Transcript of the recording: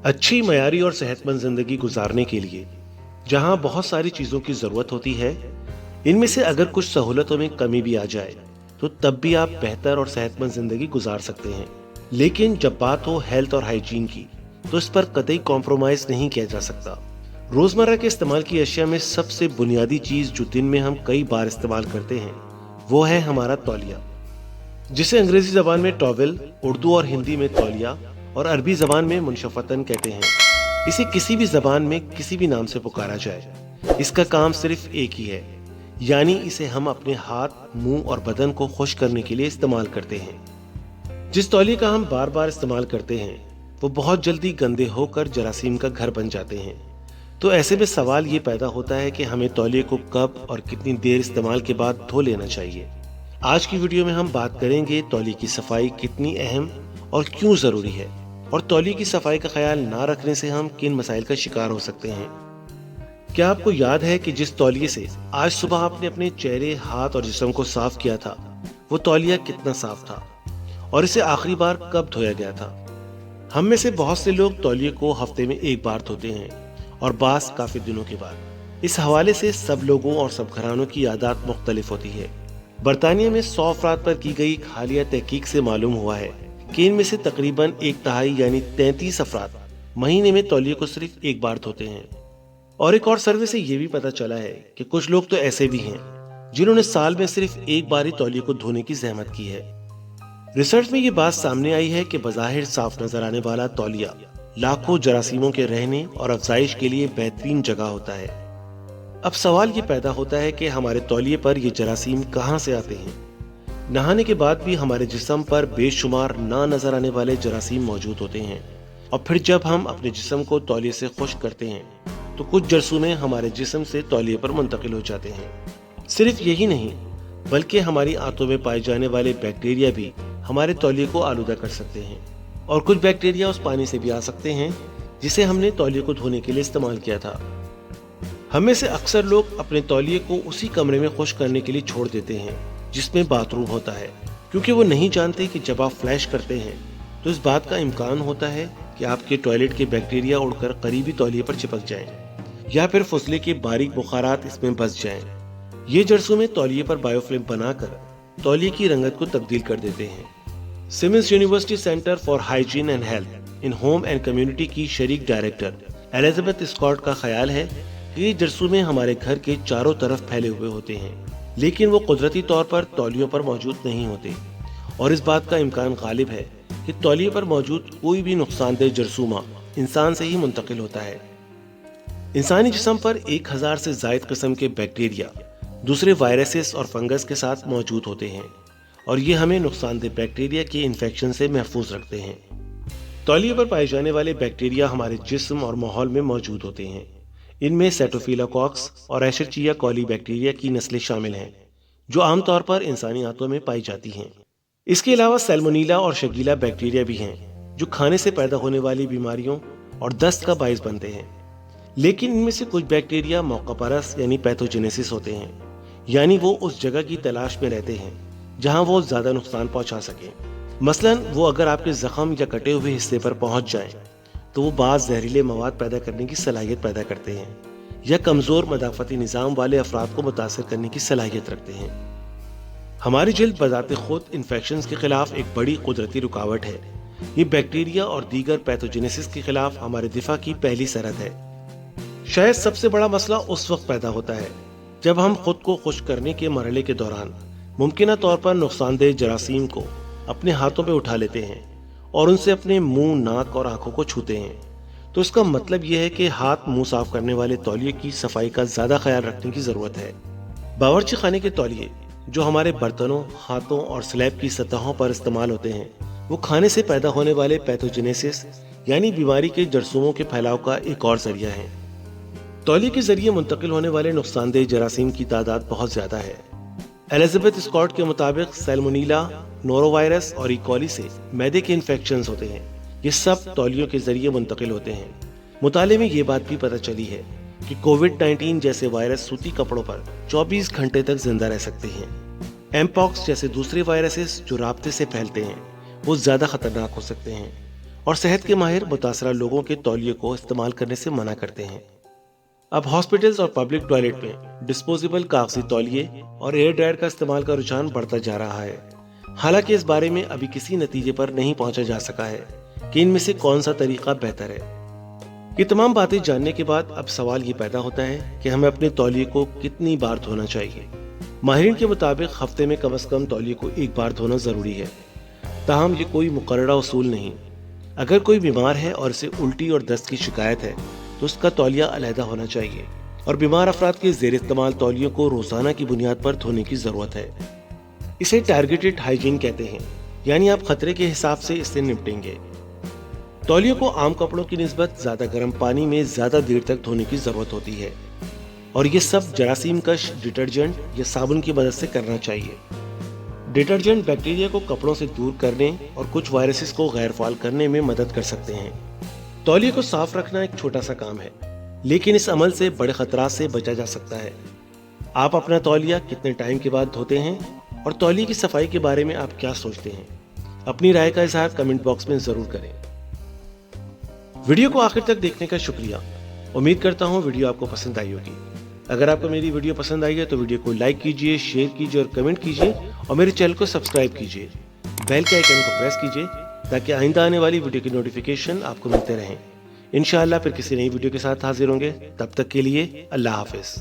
अच्छी मयारी और सेहतमंद जिंदगी गुजारने के लिए जहां बहुत सारी चीजों की जरूरत होती है, इनमें से अगर कुछ सहूलतों में कमी भी आ जाए तो तब भी आप बेहतर और सेहतमंद जिंदगी गुजार सकते हैं। लेकिन जब बात हो हेल्थ और हाइजीन की, तो इस पर कतई कॉम्प्रोमाइज नहीं किया जा सकता। रोजमर्रा के इस्तेमाल की अशिया में सबसे बुनियादी चीज जो दिन में हम कई बार इस्तेमाल करते हैं, वो है हमारा तौलिया, जिसे अंग्रेजी जबान में टॉवेल, उर्दू और हिंदी में तौलिया और अरबी जबान में मुनशफतन कहते हैं। इसे किसी भी जबान में किसी भी नाम से पुकारा जाए, इसका काम सिर्फ एक ही है, यानी इसे हम अपने हाथ, मुंह और बदन को खुश करने के लिए इस्तेमाल करते हैं। जिस तौलिए का हम बार बार इस्तेमाल करते हैं, वो बहुत जल्दी गंदे होकर जरासीम का घर बन जाते हैं। तो ऐसे में सवाल ये पैदा होता है कि हमें तौलिए को कब और कितनी देर इस्तेमाल के बाद धो लेना चाहिए। आज की वीडियो में हम बात करेंगे तौलिए की सफाई कितनी अहम और क्यों जरूरी है, और तौलिए की सफाई का ख्याल ना रखने से हम किन मसाइल का शिकार हो सकते हैं। क्या आपको याद है कि जिस तौलिए से आज सुबह आपने अपने चेहरे, हाथ और जिस्म को साफ किया था, वो तौलिया कितना साफ था और इसे आखिरी बार कब धोया गया था? हम में से बहुत से लोग तौलिए को हफ्ते में एक बार धोते हैं और बास काफी दिनों के बाद। इस हवाले से सब लोगों और सब घरानों की आदत मुख्तलिफ होती है। बरतानिया में 100 अफराद पर की गई हालिया तहकीक से मालूम हुआ है कि इनमें से तकरीबन 1/3 यानी 33 अफराद महीने में तौलिए को सिर्फ एक बार धोते हैं। और एक और सर्वे से ये भी पता चला है कि कुछ लोग तो ऐसे भी हैं जिन्होंने साल में सिर्फ एक बार ही तौलिए को धोने की जहमत की है। रिसर्च में ये बात सामने आई है कि बज़ाहिर साफ नजर आने वाला तौलिया लाखों जरासीमों के रहने और अफजाइश के लिए बेहतरीन जगह होता है। अब सवाल ये पैदा होता है कि हमारे तौलिए पर ये जरासीम कहाँ से आते हैं? नहाने के बाद भी हमारे जिस्म पर बेशुमार ना नजर आने वाले जरासीम मौजूद होते हैं, और फिर जब हम अपने जिस्म को तौलिए से खुश्क करते हैं तो कुछ जरासीम हमारे जिस्म से तौलिए पर मुंतकिल हो जाते हैं। सिर्फ यही नहीं, बल्कि हमारी आंतों में पाए जाने वाले बैक्टीरिया भी हमारे तौलिए को आलूदा कर सकते हैं, और कुछ बैक्टीरिया उस पानी से भी आ सकते हैं जिसे हमने तौलिए को धोने के लिए इस्तेमाल किया था। हम में से अक्सर लोग अपने तौलिए को उसी कमरे में खुश्क करने के लिए छोड़ देते हैं जिसमें बाथरूम होता है, क्योंकि वो नहीं जानते कि जब आप फ्लैश करते हैं तो इस बात का इम्कान होता है कि आपके टॉयलेट के बैक्टीरिया उड़कर करीबी तौलिए पर चिपक जाएं, या फिर फुसले के बारीक बुखारात इसमें बस जाएं। ये जरासीम तौलिए पर बायोफिल्म बनाकर तौलिए की रंगत को तब्दील कर देते हैं। Simmons university centre for hygiene and health in home and community की शरीक डायरेक्टर एलिजाबेथ स्कॉट का ख्याल है कि ये जरासीम हमारे घर के चारों तरफ फैले हुए होते हैं, लेकिन वो कुदरती तौर पर तौलियों पर मौजूद नहीं होते, और इस बात का इम्कान गालिब है कि तौलिए पर मौजूद कोई भी नुकसानदेह जरासीम इंसान से ही मुंतकिल होता है। इंसानी जिस्म पर 1000 से जायद किस्म के बैक्टीरिया दूसरे वायरसेस और फंगस के साथ मौजूद होते हैं, और ये हमें नुकसानदेह बैक्टीरिया के इन्फेक्शन से महफूज रखते हैं। तौलिए पर पाए जाने वाले बैक्टीरिया हमारे जिस्म और माहौल में मौजूद होते हैं। इनमें सेटोफिलोकॉक्स और एशरचिया कॉली बैक्टीरिया की नस्लें शामिल हैं, जो आमतौर पर इंसानी आंतों में पाई जाती हैं। इसके अलावा सैल्मोनीला और शगीला बैक्टीरिया भी हैं, जो खाने से पैदा होने वाली बीमारियों और दस्त का बाइस बनते हैं। लेकिन इनमें से कुछ बैक्टीरिया मौकापरस यानी पैथोजेनेसिस होते हैं, यानी वो उस जगह की तलाश में रहते हैं जहां वो ज्यादा नुकसान पहुंचा सके। मसलन वो अगर आपके जख्म या कटे हुए हिस्से पर पहुंच जाएं, तो वो बाज़ जहरीले मवाद पैदा करने की सलाहियत पैदा करते हैं, या कमजोर मदाफती निज़ाम वाले अफराद को मुतासर करने की सलाहियत रखते हैं। हमारी जिल्द बजाते खुद इन्फेक्शंस के खिलाफ एक बड़ी कुदरती रुकावट है। ये बैक्टीरिया और दीगर पैथोजेनेसिस के खिलाफ हमारे दिफा की पहली सरहद है। शायद सबसे बड़ा मसला उस वक्त पैदा होता है जब हम खुद को खुश्क करने के मरहले के दौरान मुमकिना तौर पर नुकसानदेह जरासीम को अपने हाथों पे उठा लेते हैं और उनसे अपने मुंह, नाक और आंखों को छूते हैं। तो इसका मतलब यह है कि हाथ मुंह साफ करने वाले तौलिए की सफाई का ज्यादा ख्याल रखने की जरूरत है। बावर्ची खाने के तौलिए जो हमारे बर्तनों, हाथों और स्लैब की सतहों पर इस्तेमाल होते हैं, वो खाने से पैदा होने वाले पैथोजेनेसिस यानी बीमारी के जरासीमों के फैलाव का एक और जरिया है। तौलिए के जरिए मुंतकिल होने वाले नुकसानदेह जरासीम की तादाद बहुत ज्यादा है। एलिजाबेथ स्कॉट के मुताबिक सैल्मोनीला, नोरोवायरस और इकोली से मैदे के इन्फेक्शंस होते हैं। ये सब तौलियों के जरिए मुंतकिल होते हैं। मुताले में ये बात भी पता चली है कि कोविड-19 जैसे वायरस सूती कपड़ों पर 24 घंटे तक जिंदा रह सकते हैं। एमपॉक्स जैसे दूसरे वायरसेस जो राब्ते से फैलते हैं, वो ज्यादा खतरनाक हो सकते हैं, اور صحت کے ماہر متاثرہ لوگوں کے تولیے کو استعمال کرنے سے منع کرتے ہیں۔ اب ہاسپٹلز اور پبلک ٹوائلٹ میں ڈسپوزیبل کاغذی تولیے اور ایئر ڈرائر کا استعمال کا رجحان بڑھتا جا رہا ہے۔ حالانکہ اس بارے میں ابھی کسی نتیجے پر نہیں پہنچا جا سکا ہے کہ ان میں سے کون سا طریقہ بہتر ہے۔ یہ تمام باتیں جاننے کے بعد اب سوال یہ پیدا ہوتا ہے کہ ہمیں اپنے تولیے کو کتنی بار دھونا چاہیے۔ ماہرین کے مطابق ہفتے میں کم از کم تولیے کو ایک بار دھونا ضروری ہے، تاہم یہ کوئی مقررہ اصول نہیں۔ اگر کوئی بیمار ہے اور اسے الٹی اور دست کی شکایت ہے تو اس کا تولیہ علیحدہ ہونا چاہیے، اور بیمار افراد کے زیر استعمال تولیوں کو روزانہ کی بنیاد پر دھونے کی ضرورت ہے۔ اسے ٹارگیٹڈ ہائیجین کہتے ہیں، یعنی آپ خطرے کے حساب سے اس سے نمٹیں گے۔ تولیوں کو عام کپڑوں کی نسبت زیادہ گرم پانی میں زیادہ دیر تک دھونے کی ضرورت ہوتی ہے، اور یہ سب جراثیم کش ڈٹرجنٹ یا صابن کی مدد سے کرنا چاہیے۔ ڈٹرجنٹ بیکٹیریا کو کپڑوں سے دور کرنے اور کچھ وائرسز کو غیر فعال کرنے میں مدد کر سکتے ہیں۔ تولیے کو صاف رکھنا ایک چھوٹا سا کام ہے، لیکن اس عمل سے بڑے خطرات سے بچا جا سکتا ہے۔ آپ اپنا تولیہ کتنے ٹائم کے بعد دھوتے ہیں اور تولیے کی صفائی کے بارے میں آپ کیا سوچتے ہیں؟ اپنی رائے کا اظہار کمنٹ باکس میں ضرور کریں۔ ویڈیو کو آخر تک دیکھنے کا شکریہ۔ امید کرتا ہوں ویڈیو آپ کو پسند آئی ہوگی۔ اگر آپ کو میری ویڈیو پسند آئی ہے تو ویڈیو کو لائک کیجئے، شیئر کیجئے اور کمنٹ کیجئے، اور میرے چینل کو سبسکرائب کیجئے۔ بیل کے آئیکن کو پریس کیجئے تاکہ آئندہ آنے والی ویڈیو کی نوٹیفیکیشن آپ کو ملتے رہیں۔ انشاءاللہ پھر کسی نئی ویڈیو کے ساتھ حاضر ہوں گے، تب تک کے لیے اللہ حافظ۔